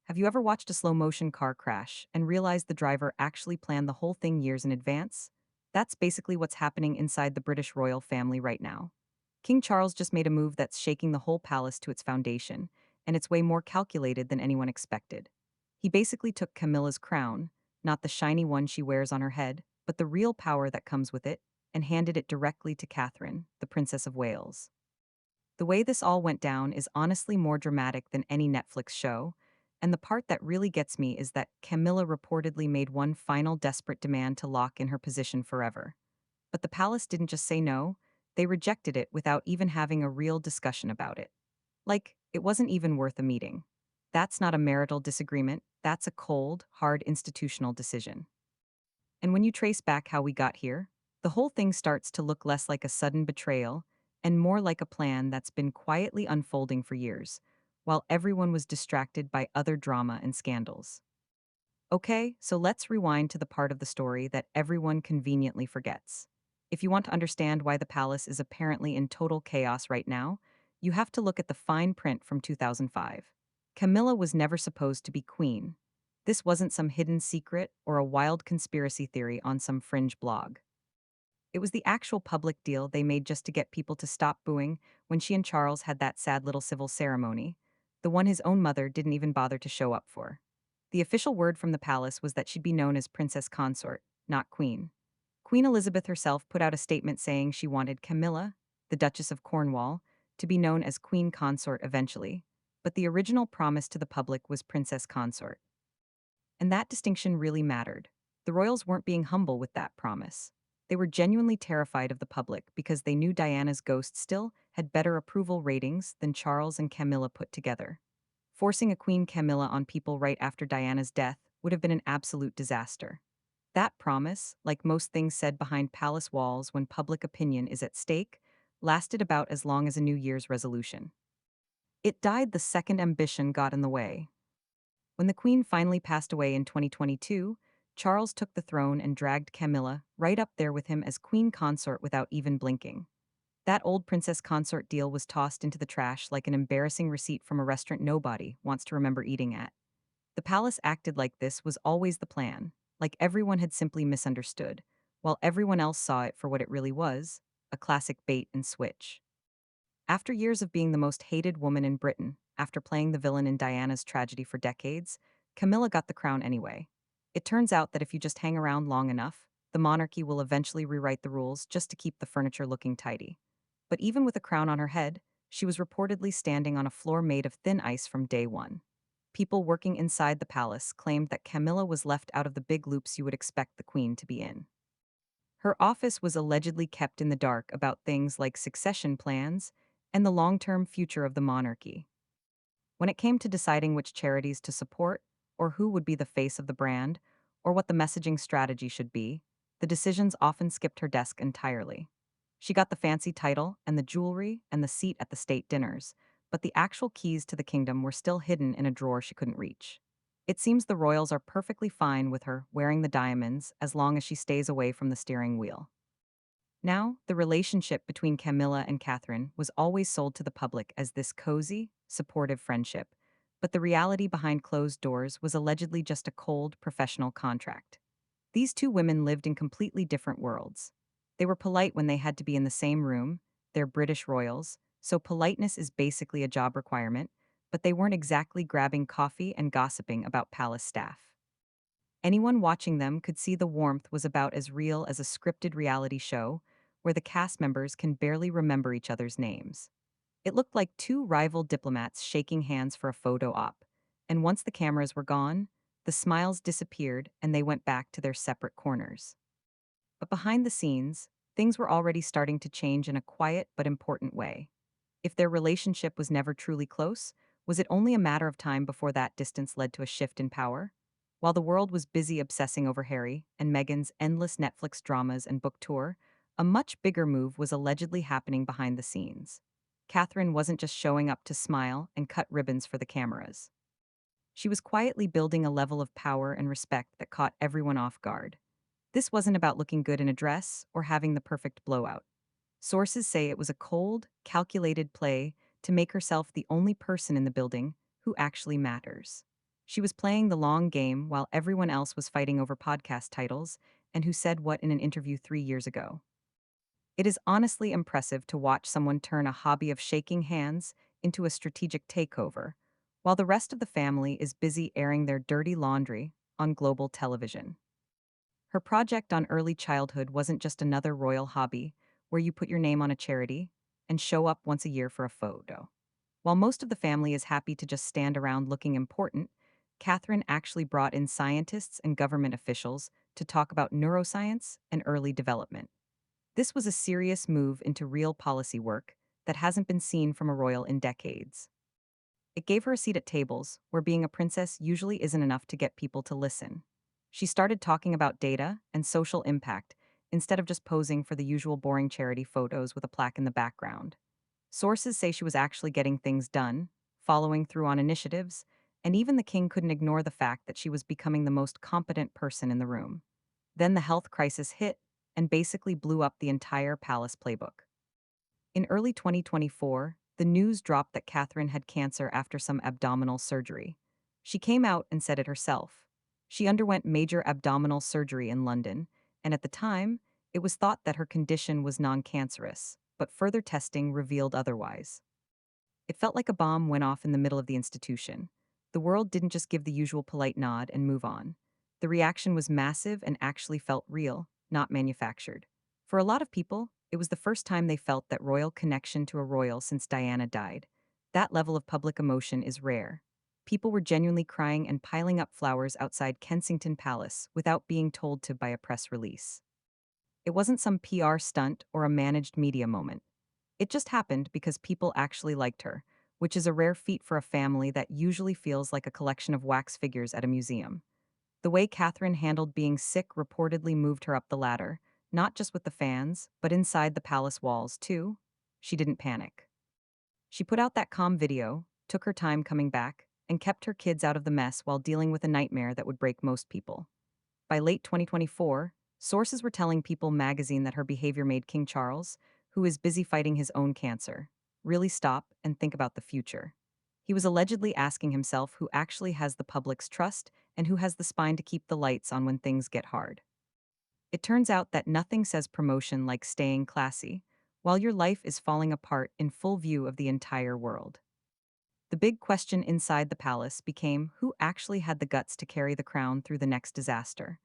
Have you ever watched a slow-motion car crash and realized the driver actually planned the whole thing years in advance? That's basically what's happening inside the British royal family right now. King Charles just made a move that's shaking the whole palace to its foundation, and it's way more calculated than anyone expected. He basically took Camilla's crown, not the shiny one she wears on her head, but the real power that comes with it, and handed it directly to Catherine, the Princess of Wales. The way this all went down is honestly more dramatic than any Netflix show, and the part that really gets me is that Camilla reportedly made one final desperate demand to lock in her position forever. But the palace didn't just say no, they rejected it without even having a real discussion about it. Like, it wasn't even worth a meeting. That's not a marital disagreement, that's a cold, hard institutional decision. And when you trace back how we got here, the whole thing starts to look less like a sudden betrayal and more like a plan that's been quietly unfolding for years, while everyone was distracted by other drama and scandals. Okay, so let's rewind to the part of the story that everyone conveniently forgets. If you want to understand why the palace is apparently in total chaos right now, you have to look at the fine print from 2005. Camilla was never supposed to be queen. This wasn't some hidden secret or a wild conspiracy theory on some fringe blog. It was the actual public deal they made just to get people to stop booing when she and Charles had that sad little civil ceremony, the one his own mother didn't even bother to show up for. The official word from the palace was that she'd be known as Princess Consort, not Queen. Queen Elizabeth herself put out a statement saying she wanted Camilla, the Duchess of Cornwall, to be known as Queen Consort eventually, but the original promise to the public was Princess Consort. And that distinction really mattered. The royals weren't being humble with that promise. They were genuinely terrified of the public because they knew Diana's ghost still had better approval ratings than Charles and Camilla put together. Forcing a Queen Camilla on people right after Diana's death would have been an absolute disaster. That promise, like most things said behind palace walls when public opinion is at stake, lasted about as long as a New Year's resolution. It died the second ambition got in the way. When the Queen finally passed away in 2022, Charles took the throne and dragged Camilla right up there with him as Queen Consort without even blinking. That old princess consort deal was tossed into the trash like an embarrassing receipt from a restaurant nobody wants to remember eating at. The palace acted like this was always the plan, like everyone had simply misunderstood, while everyone else saw it for what it really was, a classic bait and switch. After years of being the most hated woman in Britain, after playing the villain in Diana's tragedy for decades, Camilla got the crown anyway. It turns out that if you just hang around long enough, the monarchy will eventually rewrite the rules just to keep the furniture looking tidy. But even with a crown on her head, she was reportedly standing on a floor made of thin ice from day one. People working inside the palace claimed that Camilla was left out of the big loops you would expect the queen to be in. Her office was allegedly kept in the dark about things like succession plans and the long-term future of the monarchy. When it came to deciding which charities to support, or who would be the face of the brand, or what the messaging strategy should be, the decisions often skipped her desk entirely. She got the fancy title and the jewelry and the seat at the state dinners, but the actual keys to the kingdom were still hidden in a drawer she couldn't reach. It seems the royals are perfectly fine with her wearing the diamonds as long as she stays away from the steering wheel. Now, the relationship between Camilla and Catherine was always sold to the public as this cozy, supportive friendship, but the reality behind closed doors was allegedly just a cold, professional contract. These two women lived in completely different worlds. They were polite when they had to be in the same room, they're British royals, so politeness is basically a job requirement, but they weren't exactly grabbing coffee and gossiping about palace staff. Anyone watching them could see the warmth was about as real as a scripted reality show, where the cast members can barely remember each other's names. It looked like two rival diplomats shaking hands for a photo op, and once the cameras were gone, the smiles disappeared and they went back to their separate corners. But behind the scenes, things were already starting to change in a quiet but important way. If their relationship was never truly close, was it only a matter of time before that distance led to a shift in power? While the world was busy obsessing over Harry and Meghan's endless Netflix dramas and book tour, a much bigger move was allegedly happening behind the scenes. Catherine wasn't just showing up to smile and cut ribbons for the cameras. She was quietly building a level of power and respect that caught everyone off guard. This wasn't about looking good in a dress or having the perfect blowout. Sources say it was a cold, calculated play to make herself the only person in the building who actually matters. She was playing the long game while everyone else was fighting over podcast titles, and who said what in an interview 3 years ago. It is honestly impressive to watch someone turn a hobby of shaking hands into a strategic takeover, while the rest of the family is busy airing their dirty laundry on global television. Her project on early childhood wasn't just another royal hobby where you put your name on a charity and show up once a year for a photo. While most of the family is happy to just stand around looking important, Catherine actually brought in scientists and government officials to talk about neuroscience and early development. This was a serious move into real policy work that hasn't been seen from a royal in decades. It gave her a seat at tables, where being a princess usually isn't enough to get people to listen. She started talking about data and social impact instead of just posing for the usual boring charity photos with a plaque in the background. Sources say she was actually getting things done, following through on initiatives, and even the king couldn't ignore the fact that she was becoming the most competent person in the room. Then the health crisis hit and basically blew up the entire palace playbook. In early 2024, the news dropped that Catherine had cancer after some abdominal surgery. She came out and said it herself. She underwent major abdominal surgery in London, and at the time, it was thought that her condition was non-cancerous, but further testing revealed otherwise. It felt like a bomb went off in the middle of the institution. The world didn't just give the usual polite nod and move on. The reaction was massive and actually felt real, not manufactured. For a lot of people, it was the first time they felt that royal connection to a royal since Diana died. That level of public emotion is rare. People were genuinely crying and piling up flowers outside Kensington Palace without being told to by a press release. It wasn't some PR stunt or a managed media moment. It just happened because people actually liked her, which is a rare feat for a family that usually feels like a collection of wax figures at a museum. The way Catherine handled being sick reportedly moved her up the ladder, not just with the fans, but inside the palace walls, too. She didn't panic. She put out that calm video, took her time coming back, and kept her kids out of the mess while dealing with a nightmare that would break most people. By late 2024, sources were telling People magazine that her behavior made King Charles, who is busy fighting his own cancer, really stop and think about the future. He was allegedly asking himself who actually has the public's trust and who has the spine to keep the lights on when things get hard. It turns out that nothing says promotion like staying classy, while your life is falling apart in full view of the entire world. The big question inside the palace became who actually had the guts to carry the crown through the next disaster.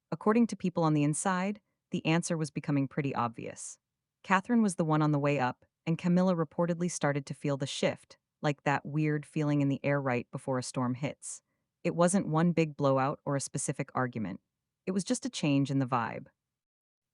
According to people on the inside, the answer was becoming pretty obvious. Catherine was the one on the way up, and Camilla reportedly started to feel the shift, like that weird feeling in the air right before a storm hits. It wasn't one big blowout or a specific argument. It was just a change in the vibe.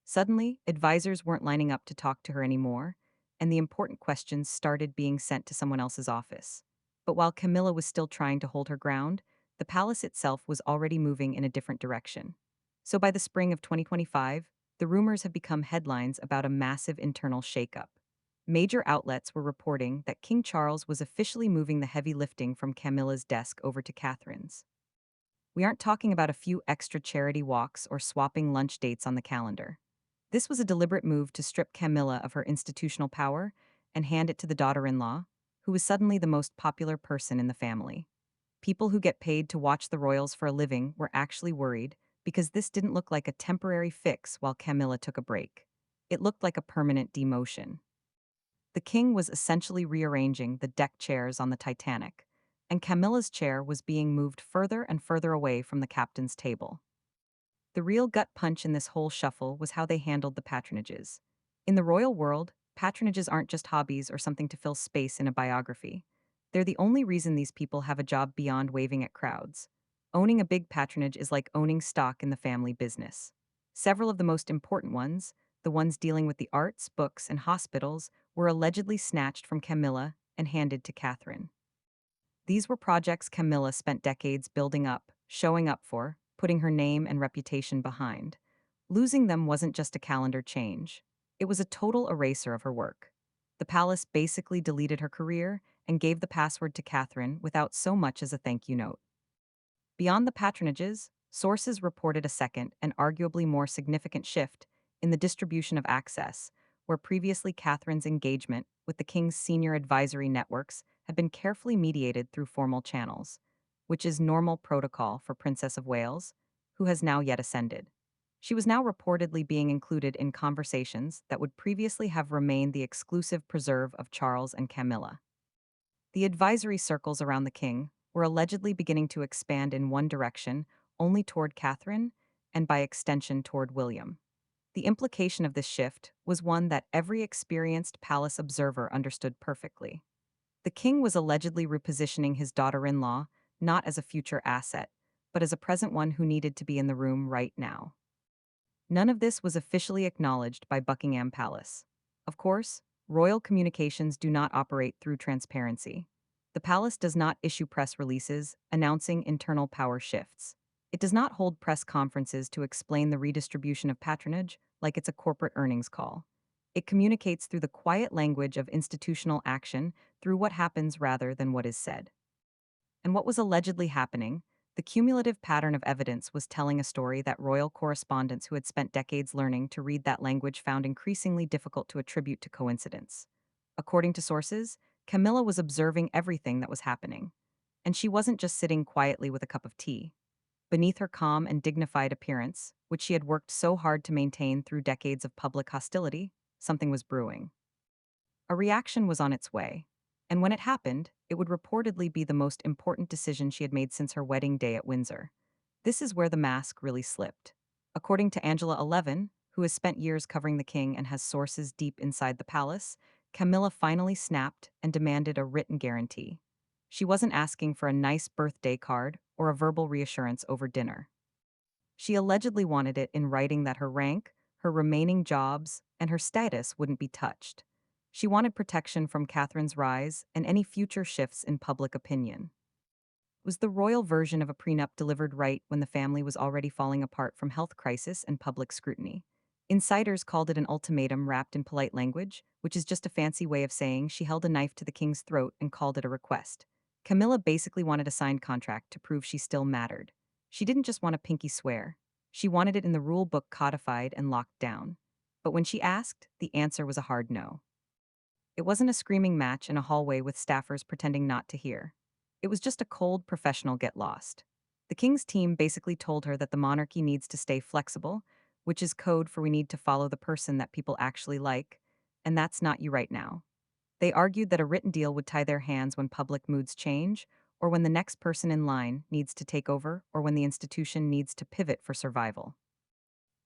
Suddenly, advisors weren't lining up to talk to her anymore, and the important questions started being sent to someone else's office. But while Camilla was still trying to hold her ground, the palace itself was already moving in a different direction. So by the spring of 2025, the rumors have become headlines about a massive internal shakeup. Major outlets were reporting that King Charles was officially moving the heavy lifting from Camilla's desk over to Catherine's. We aren't talking about a few extra charity walks or swapping lunch dates on the calendar. This was a deliberate move to strip Camilla of her institutional power and hand it to the daughter-in-law, who was suddenly the most popular person in the family. People who get paid to watch the royals for a living were actually worried because this didn't look like a temporary fix while Camilla took a break. It looked like a permanent demotion. The king was essentially rearranging the deck chairs on the Titanic, and Camilla's chair was being moved further and further away from the captain's table. The real gut punch in this whole shuffle was how they handled the patronages. In the royal world, patronages aren't just hobbies or something to fill space in a biography. They're the only reason these people have a job beyond waving at crowds. Owning a big patronage is like owning stock in the family business. Several of the most important ones, the ones dealing with the arts, books, and hospitals, were allegedly snatched from Camilla and handed to Catherine. These were projects Camilla spent decades building up, showing up for, putting her name and reputation behind. Losing them wasn't just a calendar change. It was a total eraser of her work. The palace basically deleted her career and gave the password to Catherine without so much as a thank you note. Beyond the patronages, sources reported a second and arguably more significant shift in the distribution of access, where previously Catherine's engagement with the king's senior advisory networks had been carefully mediated through formal channels. which is normal protocol for Princess of Wales, who has now yet ascended. She was now reportedly being included in conversations that would previously have remained the exclusive preserve of Charles and Camilla. The advisory circles around the king were allegedly beginning to expand in one direction, only toward Catherine, and by extension toward William. The implication of this shift was one that every experienced palace observer understood perfectly. The king was allegedly repositioning his daughter-in-law not as a future asset, but as a present one who needed to be in the room right now. None of this was officially acknowledged by Buckingham Palace. Of course, royal communications do not operate through transparency. The palace does not issue press releases announcing internal power shifts. It does not hold press conferences to explain the redistribution of patronage like it's a corporate earnings call. It communicates through the quiet language of institutional action, through what happens rather than what is said. And what was allegedly happening, the cumulative pattern of evidence was telling a story that royal correspondents who had spent decades learning to read that language found increasingly difficult to attribute to coincidence. According to sources, Camilla was observing everything that was happening. And she wasn't just sitting quietly with a cup of tea. Beneath her calm and dignified appearance, which she had worked so hard to maintain through decades of public hostility, something was brewing. A reaction was on its way, and when it happened, it would reportedly be the most important decision she had made since her wedding day at Windsor. This is where the mask really slipped. According to Angela 11, who has spent years covering the king and has sources deep inside the palace, Camilla finally snapped and demanded a written guarantee. She wasn't asking for a nice birthday card or a verbal reassurance over dinner. She allegedly wanted it in writing that her rank, her remaining jobs, and her status wouldn't be touched. She wanted protection from Catherine's rise and any future shifts in public opinion. It was the royal version of a prenup delivered right when the family was already falling apart from health crisis and public scrutiny. Insiders called it an ultimatum wrapped in polite language, which is just a fancy way of saying she held a knife to the king's throat and called it a request. Camilla basically wanted a signed contract to prove she still mattered. She didn't just want a pinky swear. She wanted it in the rule book codified and locked down. But when she asked, the answer was a hard no. It wasn't a screaming match in a hallway with staffers pretending not to hear. It was just a cold, professional get lost. The king's team basically told her that the monarchy needs to stay flexible, which is code for we need to follow the person that people actually like, and that's not you right now. They argued that a written deal would tie their hands when public moods change, or when the next person in line needs to take over, or when the institution needs to pivot for survival.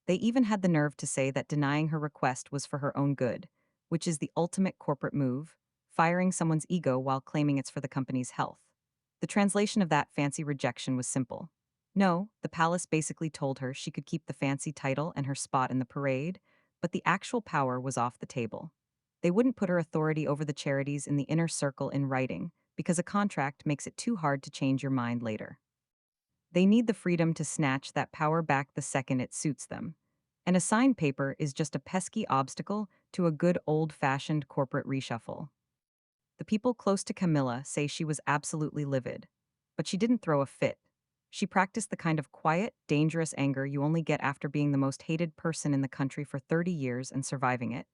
They even had the nerve to say that denying her request was for her own good, which is the ultimate corporate move, firing someone's ego while claiming it's for the company's health. The translation of that fancy rejection was simple. No, the palace basically told her she could keep the fancy title and her spot in the parade, but the actual power was off the table. They wouldn't put her authority over the charities in the inner circle in writing, because a contract makes it too hard to change your mind later. They need the freedom to snatch that power back the second it suits them. And a signed paper is just a pesky obstacle to a good old-fashioned corporate reshuffle. The people close to Camilla say she was absolutely livid. But she didn't throw a fit. She practiced the kind of quiet, dangerous anger you only get after being the most hated person in the country for 30 years and surviving it.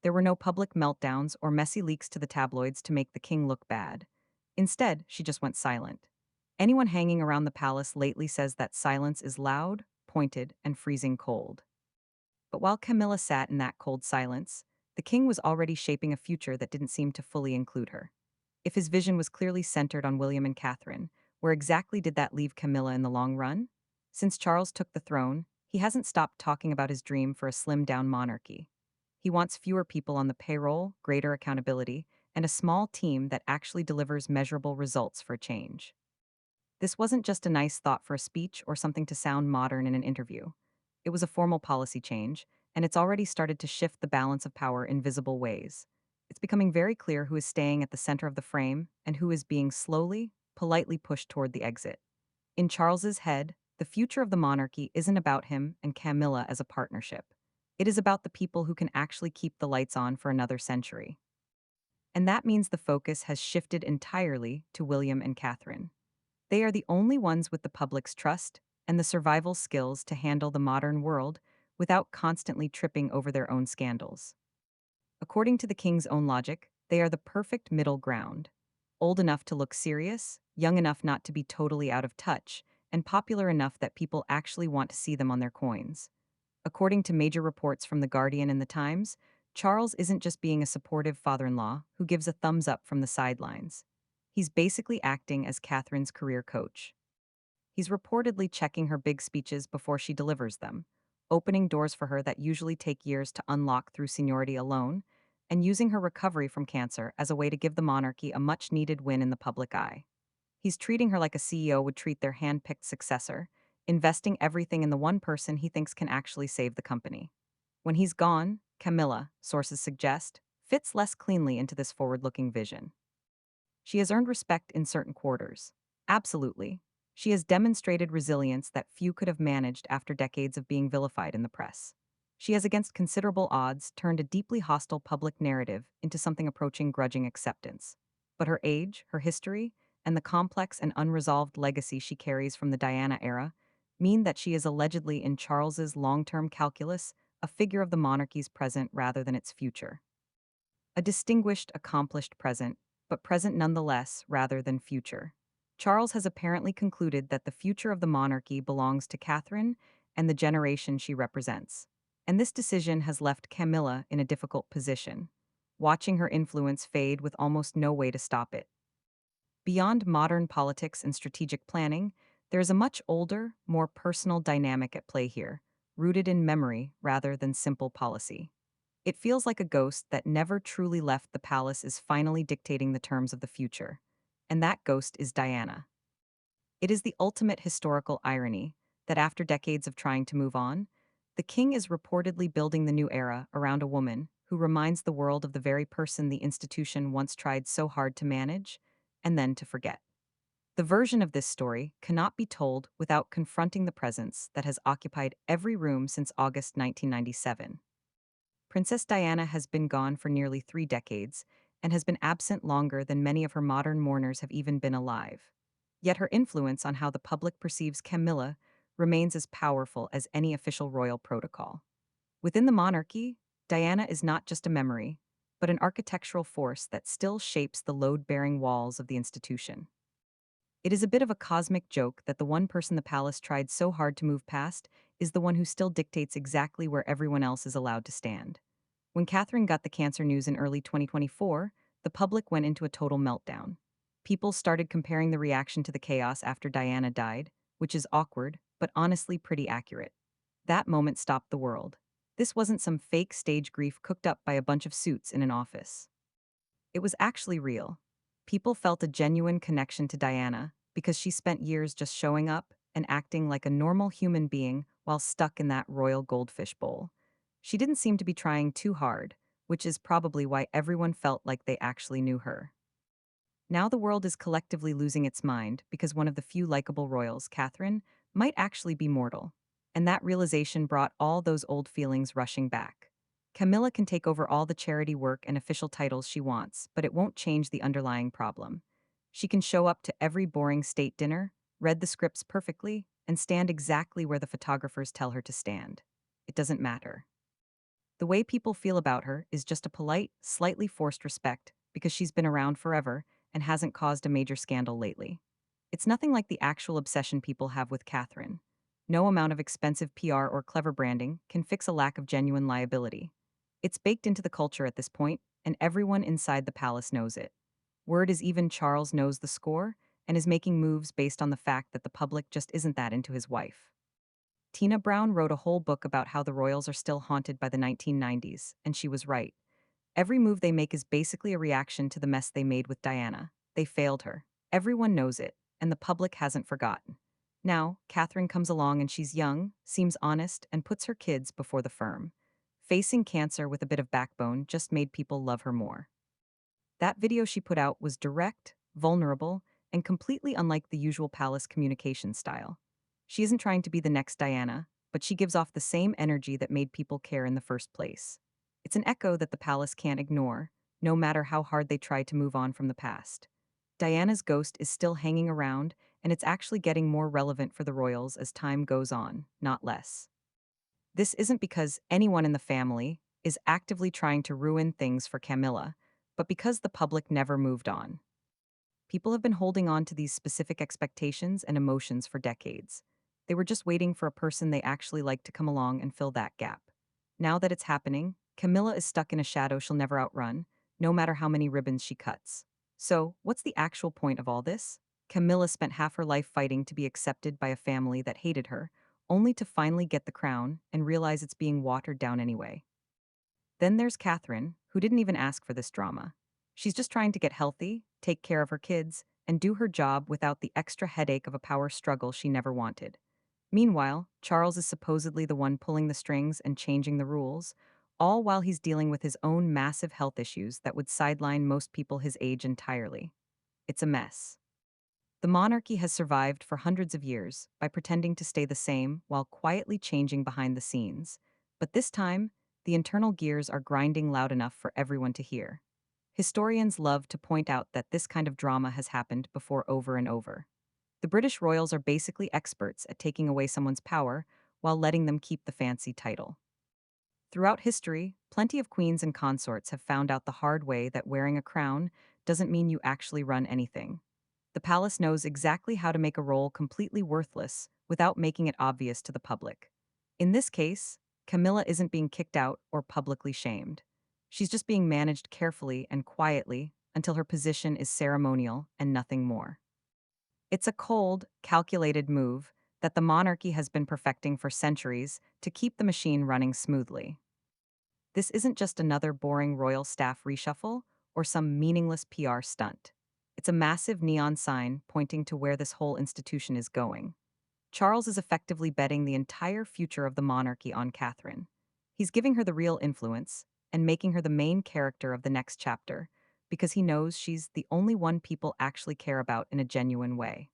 There were no public meltdowns or messy leaks to the tabloids to make the king look bad. Instead, she just went silent. Anyone hanging around the palace lately says that silence is loud, pointed, and freezing cold. But while Camilla sat in that cold silence, the king was already shaping a future that didn't seem to fully include her. If his vision was clearly centered on William and Catherine, where exactly did that leave Camilla in the long run? Since Charles took the throne, he hasn't stopped talking about his dream for a slimmed-down monarchy. He wants fewer people on the payroll, greater accountability, and a small team that actually delivers measurable results for change. This wasn't just a nice thought for a speech or something to sound modern in an interview. It was a formal policy change, and it's already started to shift the balance of power in visible ways. It's becoming very clear who is staying at the center of the frame and who is being slowly, politely pushed toward the exit. In Charles's head, the future of the monarchy isn't about him and Camilla as a partnership. It is about the people who can actually keep the lights on for another century. And that means the focus has shifted entirely to William and Catherine. They are the only ones with the public's trust and the survival skills to handle the modern world without constantly tripping over their own scandals. According to the king's own logic, they are the perfect middle ground. Old enough to look serious, young enough not to be totally out of touch, and popular enough that people actually want to see them on their coins. According to major reports from The Guardian and The Times, Charles isn't just being a supportive father in law who gives a thumbs up from the sidelines. He's basically acting as Catherine's career coach. He's reportedly checking her big speeches before she delivers them, opening doors for her that usually take years to unlock through seniority alone, and using her recovery from cancer as a way to give the monarchy a much needed win in the public eye. He's treating her like a CEO would treat their hand picked successor, investing everything in the one person he thinks can actually save the company. When he's gone, Camilla, sources suggest, fits less cleanly into this forward looking vision. She has earned respect in certain quarters. Absolutely. She has demonstrated resilience that few could have managed after decades of being vilified in the press. She has, against considerable odds, turned a deeply hostile public narrative into something approaching grudging acceptance. But her age, her history, and the complex and unresolved legacy she carries from the Diana era mean that she is allegedly in Charles's long-term calculus a figure of the monarchy's present rather than its future. A distinguished, accomplished present, but present nonetheless rather than future. Charles has apparently concluded that the future of the monarchy belongs to Catherine and the generation she represents. And this decision has left Camilla in a difficult position, watching her influence fade with almost no way to stop it. Beyond modern politics and strategic planning, there is a much older, more personal dynamic at play here, rooted in memory rather than simple policy. It feels like a ghost that never truly left the palace is finally dictating the terms of the future. And that ghost is Diana. It is the ultimate historical irony that after decades of trying to move on, the king is reportedly building the new era around a woman who reminds the world of the very person the institution once tried so hard to manage and then to forget. The version of this story cannot be told without confronting the presence that has occupied every room since August 1997. Princess Diana has been gone for nearly 3 decades and has been absent longer than many of her modern mourners have even been alive. Yet her influence on how the public perceives Camilla remains as powerful as any official royal protocol. Within the monarchy, Diana is not just a memory, but an architectural force that still shapes the load-bearing walls of the institution. It is a bit of a cosmic joke that the one person the palace tried so hard to move past is the one who still dictates exactly where everyone else is allowed to stand. When Catherine got the cancer news in early 2024, the public went into a total meltdown. People started comparing the reaction to the chaos after Diana died, which is awkward, but honestly pretty accurate. That moment stopped the world. This wasn't some fake stage grief cooked up by a bunch of suits in an office. It was actually real. People felt a genuine connection to Diana because she spent years just showing up and acting like a normal human being while stuck in that royal goldfish bowl. She didn't seem to be trying too hard, which is probably why everyone felt like they actually knew her. Now the world is collectively losing its mind because one of the few likable royals, Catherine, might actually be mortal. And that realization brought all those old feelings rushing back. Camilla can take over all the charity work and official titles she wants, but it won't change the underlying problem. She can show up to every boring state dinner, read the scripts perfectly, and stand exactly where the photographers tell her to stand. It doesn't matter. The way people feel about her is just a polite, slightly forced respect because she's been around forever and hasn't caused a major scandal lately. It's nothing like the actual obsession people have with Catherine. No amount of expensive PR or clever branding can fix a lack of genuine liability. It's baked into the culture at this point, and everyone inside the palace knows it. Word is even Charles knows the score and is making moves based on the fact that the public just isn't that into his wife. Tina Brown wrote a whole book about how the royals are still haunted by the 1990s, and she was right. Every move they make is basically a reaction to the mess they made with Diana. They failed her. Everyone knows it, and the public hasn't forgotten. Now, Catherine comes along and she's young, seems honest, and puts her kids before the firm. Facing cancer with a bit of backbone just made people love her more. That video she put out was direct, vulnerable, and completely unlike the usual palace communication style. She isn't trying to be the next Diana, but she gives off the same energy that made people care in the first place. It's an echo that the palace can't ignore, no matter how hard they try to move on from the past. Diana's ghost is still hanging around, and it's actually getting more relevant for the royals as time goes on, not less. This isn't because anyone in the family is actively trying to ruin things for Camilla, but because the public never moved on. People have been holding on to these specific expectations and emotions for decades. They were just waiting for a person they actually liked to come along and fill that gap. Now that it's happening, Camilla is stuck in a shadow she'll never outrun, no matter how many ribbons she cuts. So, what's the actual point of all this? Camilla spent half her life fighting to be accepted by a family that hated her, only to finally get the crown and realize it's being watered down anyway. Then there's Catherine, who didn't even ask for this drama. She's just trying to get healthy, take care of her kids, and do her job without the extra headache of a power struggle she never wanted. Meanwhile, Charles is supposedly the one pulling the strings and changing the rules, all while he's dealing with his own massive health issues that would sideline most people his age entirely. It's a mess. The monarchy has survived for hundreds of years by pretending to stay the same while quietly changing behind the scenes. But this time, the internal gears are grinding loud enough for everyone to hear. Historians love to point out that this kind of drama has happened before over and over. The British royals are basically experts at taking away someone's power while letting them keep the fancy title. Throughout history, plenty of queens and consorts have found out the hard way that wearing a crown doesn't mean you actually run anything. The palace knows exactly how to make a role completely worthless without making it obvious to the public. In this case, Camilla isn't being kicked out or publicly shamed. She's just being managed carefully and quietly until her position is ceremonial and nothing more. It's a cold, calculated move that the monarchy has been perfecting for centuries to keep the machine running smoothly. This isn't just another boring royal staff reshuffle or some meaningless PR stunt. It's a massive neon sign pointing to where this whole institution is going. Charles is effectively betting the entire future of the monarchy on Catherine. He's giving her the real influence and making her the main character of the next chapter because he knows she's the only one people actually care about in a genuine way.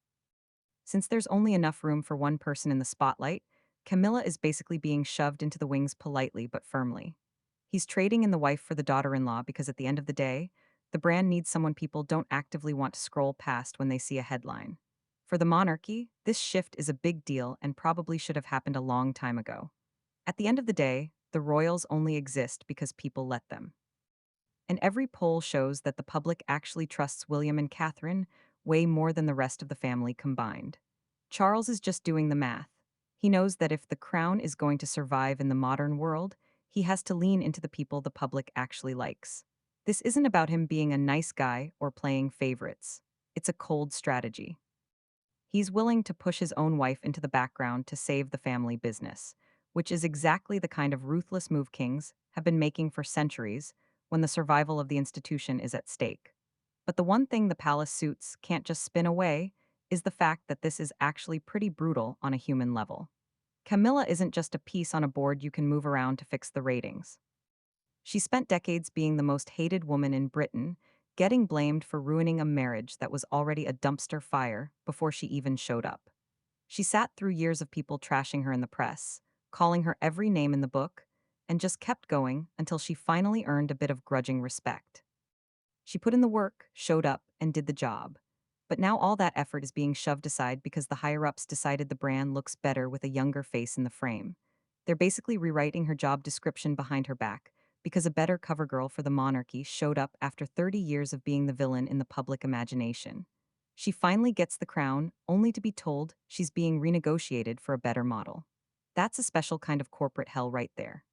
Since there's only enough room for one person in the spotlight, Camilla is basically being shoved into the wings politely but firmly. He's trading in the wife for the daughter-in-law because at the end of the day, the brand needs someone people don't actively want to scroll past when they see a headline. For the monarchy, this shift is a big deal and probably should have happened a long time ago. At the end of the day, the royals only exist because people let them. And every poll shows that the public actually trusts William and Catherine way more than the rest of the family combined. Charles is just doing the math. He knows that if the crown is going to survive in the modern world, he has to lean into the people the public actually likes. This isn't about him being a nice guy or playing favorites. It's a cold strategy. He's willing to push his own wife into the background to save the family business, which is exactly the kind of ruthless move kings have been making for centuries when the survival of the institution is at stake. But the one thing the palace suits can't just spin away is the fact that this is actually pretty brutal on a human level. Camilla isn't just a piece on a board you can move around to fix the ratings. She spent decades being the most hated woman in Britain, getting blamed for ruining a marriage that was already a dumpster fire before she even showed up. She sat through years of people trashing her in the press, calling her every name in the book, and just kept going until she finally earned a bit of grudging respect. She put in the work, showed up, and did the job. But now all that effort is being shoved aside because the higher-ups decided the brand looks better with a younger face in the frame. They're basically rewriting her job description behind her back because a better cover girl for the monarchy showed up after 30 years of being the villain in the public imagination. She finally gets the crown, only to be told she's being renegotiated for a better model. That's a special kind of corporate hell right there.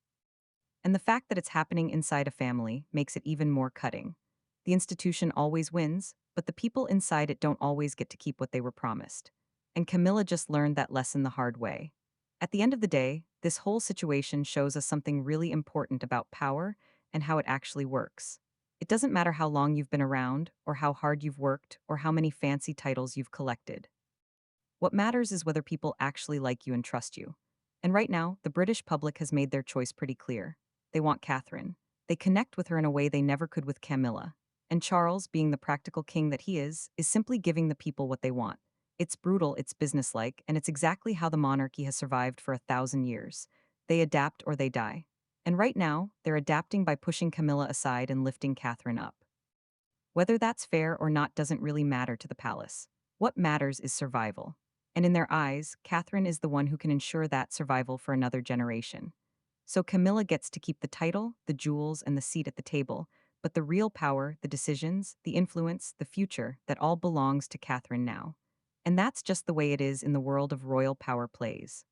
And the fact that it's happening inside a family makes it even more cutting. The institution always wins, but the people inside it don't always get to keep what they were promised. And Camilla just learned that lesson the hard way. At the end of the day, this whole situation shows us something really important about power and how it actually works. It doesn't matter how long you've been around, or how hard you've worked, or how many fancy titles you've collected. What matters is whether people actually like you and trust you. And right now, the British public has made their choice pretty clear. They want Catherine. They connect with her in a way they never could with Camilla. And Charles, being the practical king that he is simply giving the people what they want. It's brutal, it's businesslike, and it's exactly how the monarchy has survived for 1,000 years. They adapt or they die. And right now, they're adapting by pushing Camilla aside and lifting Catherine up. Whether that's fair or not doesn't really matter to the palace. What matters is survival. And in their eyes, Catherine is the one who can ensure that survival for another generation. So Camilla gets to keep the title, the jewels, and the seat at the table, but the real power, the decisions, the influence, the future, that all belongs to Catherine now. And that's just the way it is in the world of royal power plays.